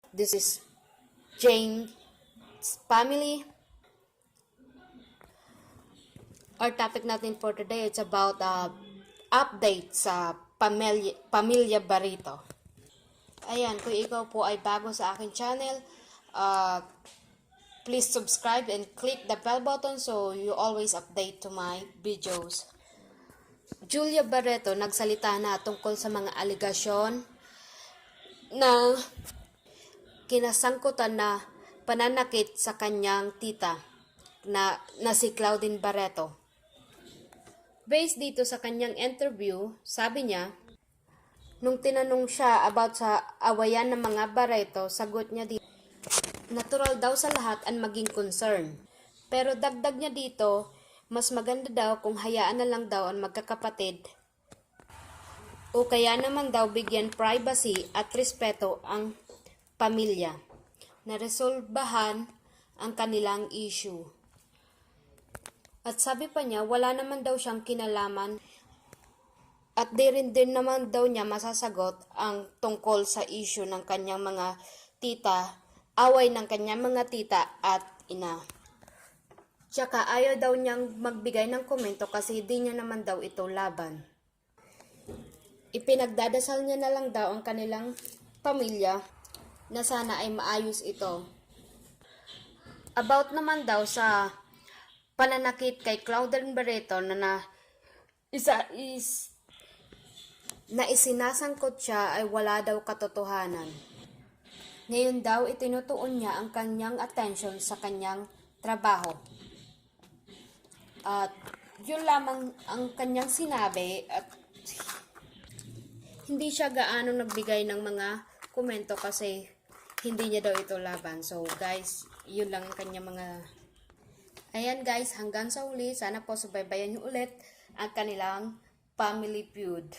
This is Jane's family. Our topic natin for today is about update sa Pamilya Barreto. Ayan, kung ikaw po ay bago sa aking channel, please subscribe and click the bell button so you always update to my videos. Julia Barreto nagsalita na tungkol sa mga aligasyon na kinasangkutan na pananakit sa kanyang tita na si Claudine Barreto. Based dito sa kanyang interview, sabi niya, nung tinanong siya about sa awayan ng mga Barreto, sagot niya dito, natural daw sa lahat ang maging concern. Pero dagdag niya dito, mas maganda daw kung hayaan na lang daw ang magkakapatid o kaya naman daw bigyan privacy at respeto ang pamilya na resolbahan ang kanilang issue. At sabi pa niya, wala naman daw siyang kinalaman at di rin din naman daw niya masasagot ang tungkol sa issue ng kanyang mga tita, away ng kanyang mga tita at ina. Tsaka ayaw daw niyang magbigay ng komento kasi di niya naman daw ito laban. Ipinagdadasal niya na lang daw ang kanilang pamilya na sana ay maayos ito. About naman daw sa pananakit kay Claudine Barreto na isinasangkot siya ay wala daw katotohanan. Ngayon daw itinutuon niya ang kanyang attention sa kanyang trabaho. At yun lamang ang kanyang sinabi at hindi siya gaano nagbigay ng mga komento kasi hindi niya daw ito laban. So guys, yun lang ang kanyang mga... Ayan guys, hanggang sa uli, sana po subaybayan niyo ulit ang kanilang family feud.